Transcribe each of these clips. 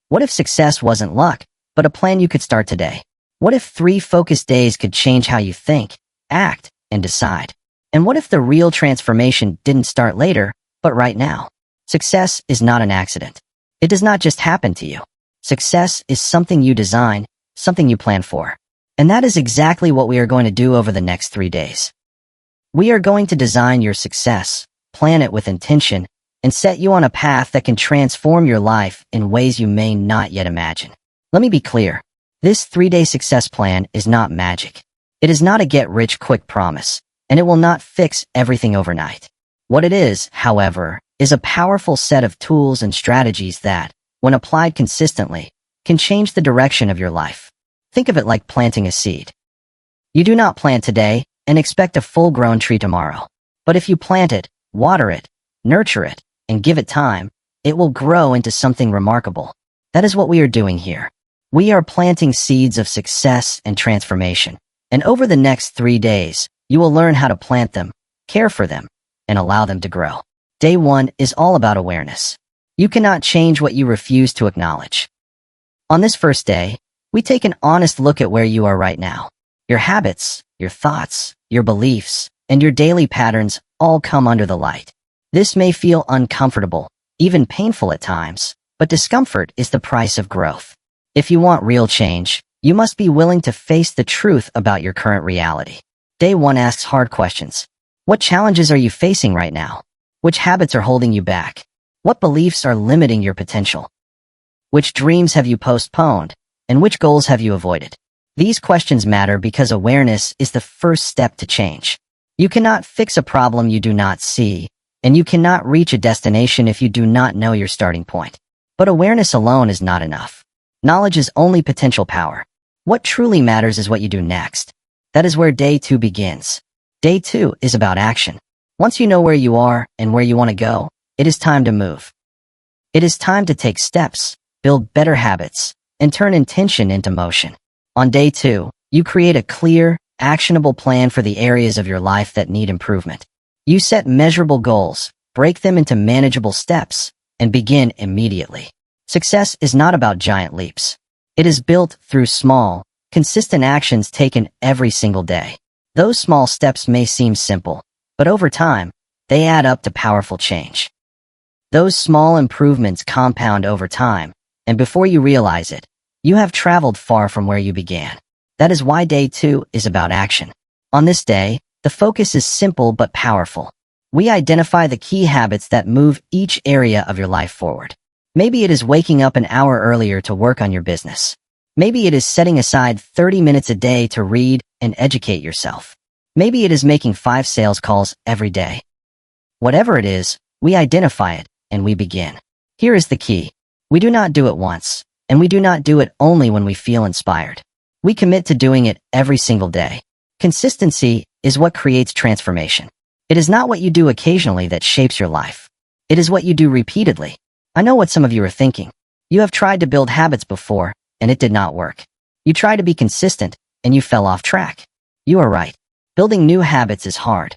What if success wasn't luck, but a plan you could start today? What if 3 focused days could change how you think, act, and decide? And what if the real transformation didn't start later, but right now? Success is not an accident. It does not just happen to you. Success is something you design, something you plan for. And that is exactly what we are going to do over the next 3 days. We are going to design your success, plan it with intention, and set you on a path that can transform your life in ways you may not yet imagine. Let me be clear. This 3-day success plan is not magic. It is not a get-rich-quick promise, and it will not fix everything overnight. What it is, however, is a powerful set of tools and strategies that, when applied consistently, can change the direction of your life. Think of it like planting a seed. You do not plant today and expect a full-grown tree tomorrow. But if you plant it, water it, nurture it, and give it time, it will grow into something remarkable. That is what we are doing here. We are planting seeds of success and transformation. And over the next 3 days, you will learn how to plant them, care for them, and allow them to grow. Day 1 is all about awareness. You cannot change what you refuse to acknowledge. On this first day, we take an honest look at where you are right now. Your habits, your thoughts, your beliefs, and your daily patterns all come under the light. This may feel uncomfortable, even painful at times, but discomfort is the price of growth. If you want real change, you must be willing to face the truth about your current reality. Day 1 asks hard questions. What challenges are you facing right now? Which habits are holding you back? What beliefs are limiting your potential? Which dreams have you postponed? And which goals have you avoided? These questions matter because awareness is the first step to change. You cannot fix a problem you do not see, and you cannot reach a destination if you do not know your starting point. But awareness alone is not enough. Knowledge is only potential power. What truly matters is what you do next. That is where day 2 begins. Day 2 is about action. Once you know where you are and where you want to go, it is time to move. It is time to take steps, build better habits, and turn intention into motion. On day 2, you create a clear, actionable plan for the areas of your life that need improvement. You set measurable goals, break them into manageable steps, and begin immediately. Success is not about giant leaps. It is built through small, consistent actions taken every single day. Those small steps may seem simple, but over time, they add up to powerful change. Those small improvements compound over time, and before you realize it, you have traveled far from where you began. That is why day 2 is about action. On this day, the focus is simple but powerful. We identify the key habits that move each area of your life forward. Maybe it is waking up an hour earlier to work on your business. Maybe it is setting aside 30 minutes a day to read and educate yourself. Maybe it is making 5 sales calls every day. Whatever it is, we identify it, and we begin. Here is the key. We do not do it once, and we do not do it only when we feel inspired. We commit to doing it every single day. Consistency is what creates transformation. It is not what you do occasionally that shapes your life. It is what you do repeatedly. I know what some of you are thinking. You have tried to build habits before, and it did not work. You tried to be consistent, and you fell off track. You are right. Building new habits is hard.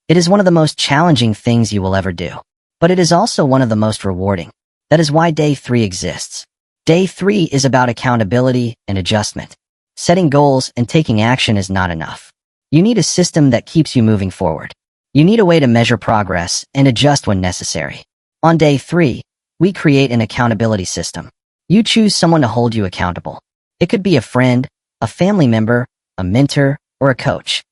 It is one of the most challenging things you will ever do. But it is also one of the most rewarding. That is why day 3 exists. Day 3 is about accountability and adjustment. Setting goals and taking action is not enough. You need a system that keeps you moving forward. You need a way to measure progress and adjust when necessary. On day 3, we create an accountability system. You choose someone to hold you accountable. It could be a friend, a family member, a mentor, or a coach.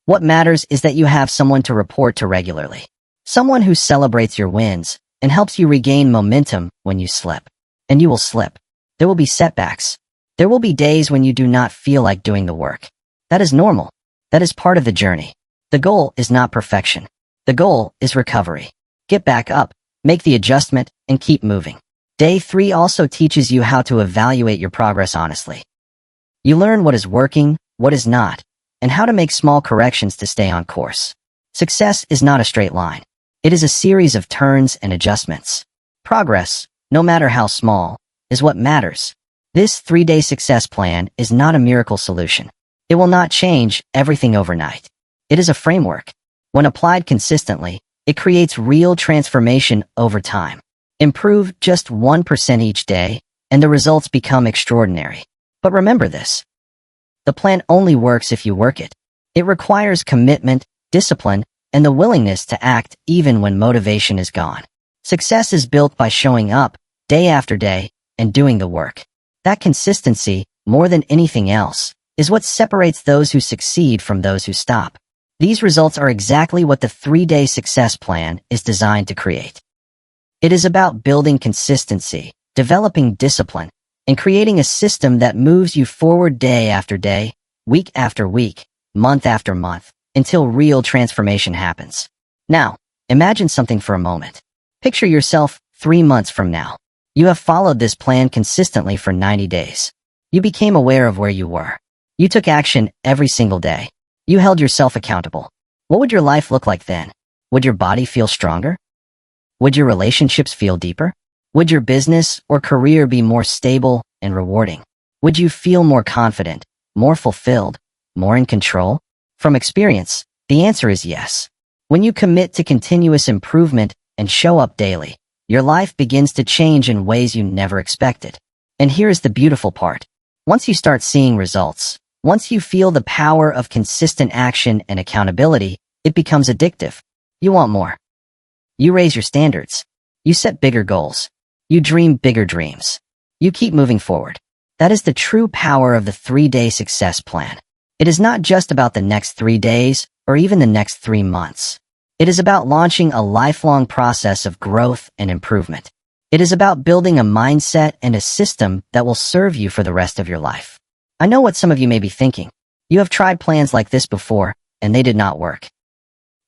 What matters is that you have someone to report to regularly. Someone who celebrates your wins and helps you regain momentum when you slip. And you will slip. There will be setbacks. There will be days when you do not feel like doing the work. That is normal. That is part of the journey. The goal is not perfection. The goal is recovery. Get back up, make the adjustment, and keep moving. Day 3 also teaches you how to evaluate your progress honestly. You learn what is working, what is not, and how to make small corrections to stay on course. Success is not a straight line. It is a series of turns and adjustments. Progress, no matter how small, is what matters. This 3-day success plan is not a miracle solution. It will not change everything overnight. It is a framework. When applied consistently, it creates real transformation over time. Improve just 1% each day, and the results become extraordinary. But remember this. The plan only works if you work it. It requires commitment, discipline, and the willingness to act even when motivation is gone. Success is built by showing up, day after day, and doing the work. That consistency, more than anything else, is what separates those who succeed from those who stop. These results are exactly what the 3-day success plan is designed to create. It is about building consistency, developing discipline, and creating a system that moves you forward day after day, week after week, month after month, until real transformation happens. Now, imagine something for a moment. Picture yourself 3 months from now. You have followed this plan consistently for 90 days. You became aware of where you were. You took action every single day. You held yourself accountable. What would your life look like then? Would your body feel stronger? Would your relationships feel deeper? Would your business or career be more stable and rewarding? Would you feel more confident, more fulfilled, more in control? From experience, the answer is yes. When you commit to continuous improvement and show up daily, your life begins to change in ways you never expected. And here's the beautiful part. Once you start seeing results, once you feel the power of consistent action and accountability, it becomes addictive. You want more. You raise your standards. You set bigger goals. You dream bigger dreams. You keep moving forward. That is the true power of the 3-day success plan. It is not just about the next 3 days or even the next 3 months. It is about launching a lifelong process of growth and improvement. It is about building a mindset and a system that will serve you for the rest of your life. I know what some of you may be thinking. You have tried plans like this before, and they did not work.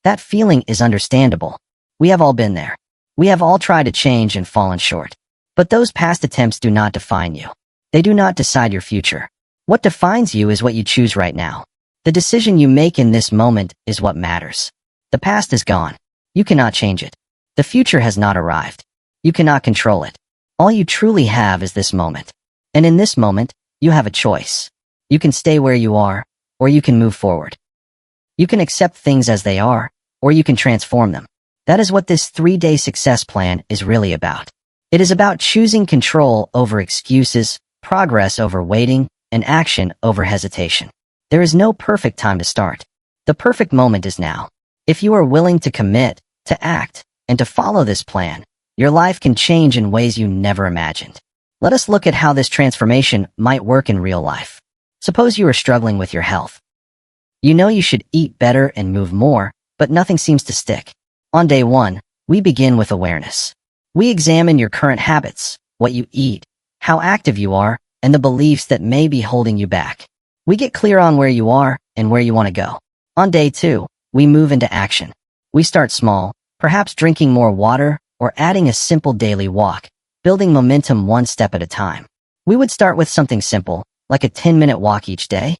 That feeling is understandable. We have all been there. We have all tried to change and fallen short. But those past attempts do not define you. They do not decide your future. What defines you is what you choose right now. The decision you make in this moment is what matters. The past is gone. You cannot change it. The future has not arrived. You cannot control it. All you truly have is this moment. And in this moment, you have a choice. You can stay where you are, or you can move forward. You can accept things as they are, or you can transform them. That is what this 3-day success plan is really about. It is about choosing control over excuses, progress over waiting, and action over hesitation. There is no perfect time to start. The perfect moment is now. If you are willing to commit, to act, and to follow this plan, your life can change in ways you never imagined. Let us look at how this transformation might work in real life. Suppose you are struggling with your health. You know you should eat better and move more, but nothing seems to stick. On day 1, we begin with awareness. We examine your current habits, what you eat, how active you are, and the beliefs that may be holding you back. We get clear on where you are and where you want to go. On day 2, we move into action. We start small, perhaps drinking more water or adding a simple daily walk, building momentum one step at a time. We would start with something simple, like a 10-minute walk each day.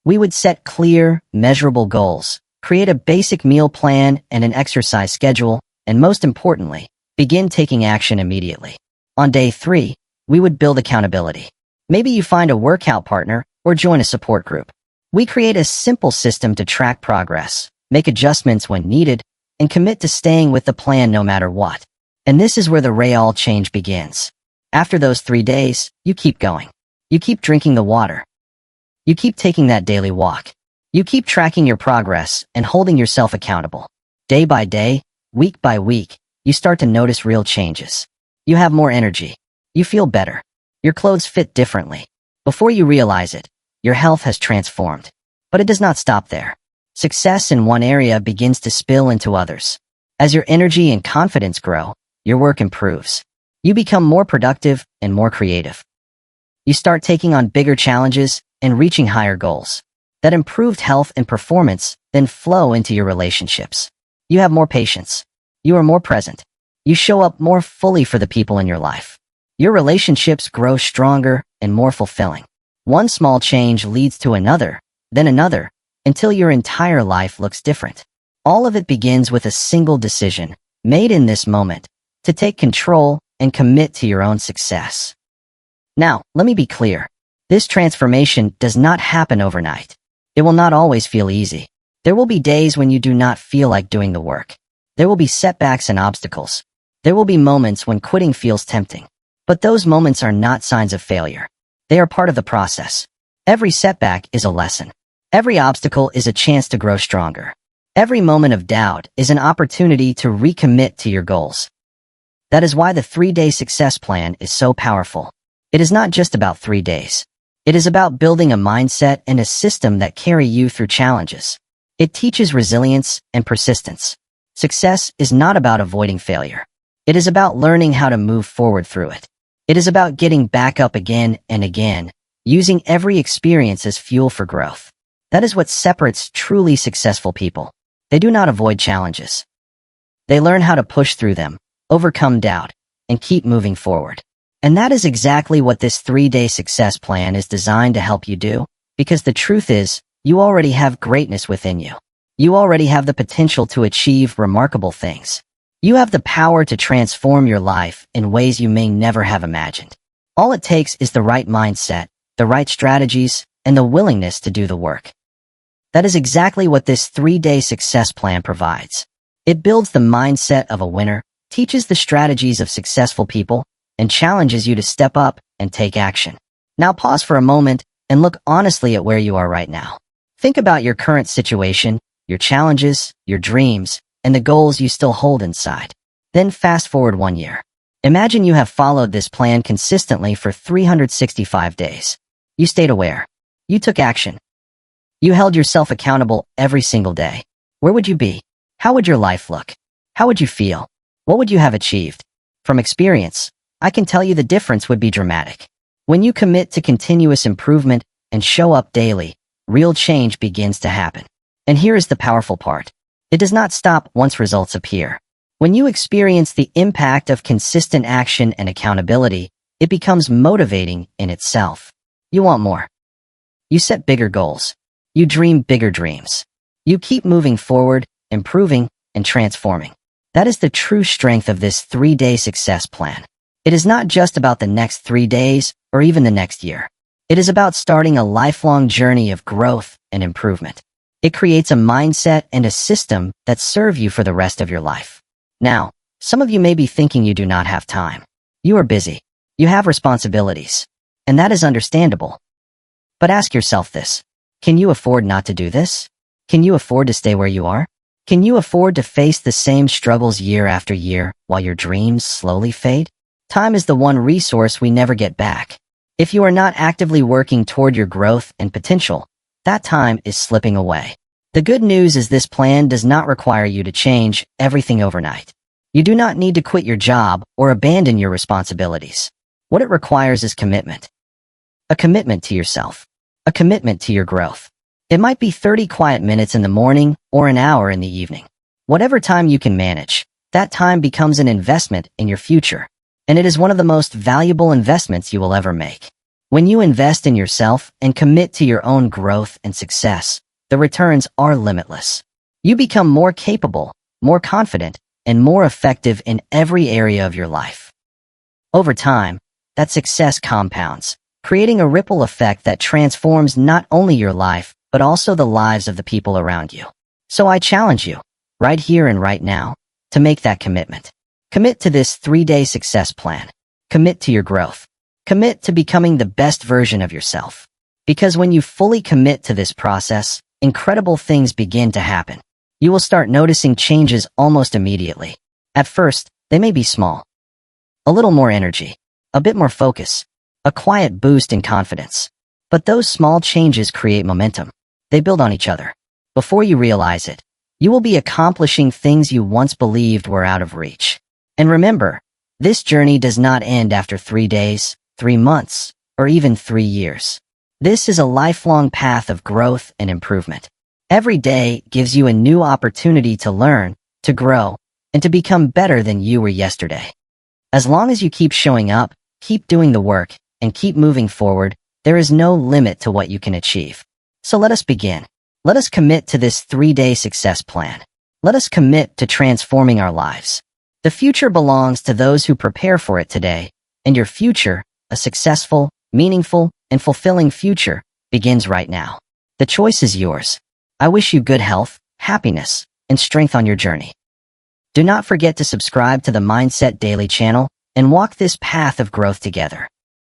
We would set clear, measurable goals, create a basic meal plan and an exercise schedule, and most importantly, begin taking action immediately. On day 3, we would build accountability. Maybe you find a workout partner or join a support group. We create a simple system to track progress, make adjustments when needed, and commit to staying with the plan no matter what. And this is where the real change begins. After those 3 days, you keep going. You keep drinking the water. You keep taking that daily walk. You keep tracking your progress and holding yourself accountable. Day by day, week by week, you start to notice real changes. You have more energy. You feel better. Your clothes fit differently. Before you realize it, your health has transformed. But it does not stop there. Success in one area begins to spill into others. As your energy and confidence grow, your work improves. You become more productive and more creative. You start taking on bigger challenges and reaching higher goals. That improved health and performance then flow into your relationships. You have more patience. You are more present. You show up more fully for the people in your life. Your relationships grow stronger and more fulfilling. One small change leads to another, then another, until your entire life looks different. All of it begins with a single decision, made in this moment, to take control and commit to your own success. Now, let me be clear. This transformation does not happen overnight. It will not always feel easy. There will be days when you do not feel like doing the work. There will be setbacks and obstacles. There will be moments when quitting feels tempting. But those moments are not signs of failure. They are part of the process. Every setback is a lesson. Every obstacle is a chance to grow stronger. Every moment of doubt is an opportunity to recommit to your goals. That is why the 3-day success plan is so powerful. It is not just about 3 days. It is about building a mindset and a system that carry you through challenges. It teaches resilience and persistence. Success is not about avoiding failure. It is about learning how to move forward through it. It is about getting back up again and again, using every experience as fuel for growth. That is what separates truly successful people. They do not avoid challenges. They learn how to push through them, overcome doubt, and keep moving forward. And that is exactly what this 3-day success plan is designed to help you do, because the truth is, you already have greatness within you. You already have the potential to achieve remarkable things. You have the power to transform your life in ways you may never have imagined. All it takes is the right mindset, the right strategies, and the willingness to do the work. That is exactly what this 3-day success plan provides. It builds the mindset of a winner, teaches the strategies of successful people, and challenges you to step up and take action. Now pause for a moment and look honestly at where you are right now. Think about your current situation, your challenges, your dreams, and the goals you still hold inside. Then fast forward 1 year. Imagine you have followed this plan consistently for 365 days. You stayed aware. You took action. You held yourself accountable every single day. Where would you be? How would your life look? How would you feel? What would you have achieved? From experience, I can tell you the difference would be dramatic. When you commit to continuous improvement and show up daily, real change begins to happen. And here is the powerful part. It does not stop once results appear. When you experience the impact of consistent action and accountability, it becomes motivating in itself. You want more. You set bigger goals. You dream bigger dreams. You keep moving forward, improving, and transforming. That is the true strength of this 3-day success plan. It is not just about the next 3 days or even the next year. It is about starting a lifelong journey of growth and improvement. It creates a mindset and a system that serve you for the rest of your life. Now, some of you may be thinking you do not have time. You are busy. You have responsibilities. And that is understandable. But ask yourself this. Can you afford not to do this? Can you afford to stay where you are? Can you afford to face the same struggles year after year while your dreams slowly fade? Time is the one resource we never get back. If you are not actively working toward your growth and potential, that time is slipping away. The good news is this plan does not require you to change everything overnight. You do not need to quit your job or abandon your responsibilities. What it requires is commitment. A commitment to yourself. A commitment to your growth. It might be 30 quiet minutes in the morning or an hour in the evening. Whatever time you can manage, that time becomes an investment in your future. And it is one of the most valuable investments you will ever make. When you invest in yourself and commit to your own growth and success, the returns are limitless. You become more capable, more confident, and more effective in every area of your life. Over time, that success compounds, creating a ripple effect that transforms not only your life, but also the lives of the people around you. So I challenge you, right here and right now, to make that commitment. Commit to this 3-day success plan. Commit to your growth. Commit to becoming the best version of yourself. Because when you fully commit to this process, incredible things begin to happen. You will start noticing changes almost immediately. At first, they may be small. A little more energy. A bit more focus. A quiet boost in confidence. But those small changes create momentum. They build on each other. Before you realize it, you will be accomplishing things you once believed were out of reach. And remember, this journey does not end after 3 days, 3 months, or even 3 years. This is a lifelong path of growth and improvement. Every day gives you a new opportunity to learn, to grow, and to become better than you were yesterday. As long as you keep showing up, keep doing the work, and keep moving forward, there is no limit to what you can achieve. So let us begin. Let us commit to this 3-day success plan. Let us commit to transforming our lives. The future belongs to those who prepare for it today, and your future, a successful, meaningful, and fulfilling future, begins right now. The choice is yours. I wish you good health, happiness, and strength on your journey. Do not forget to subscribe to the Mindset Daily channel and walk this path of growth together.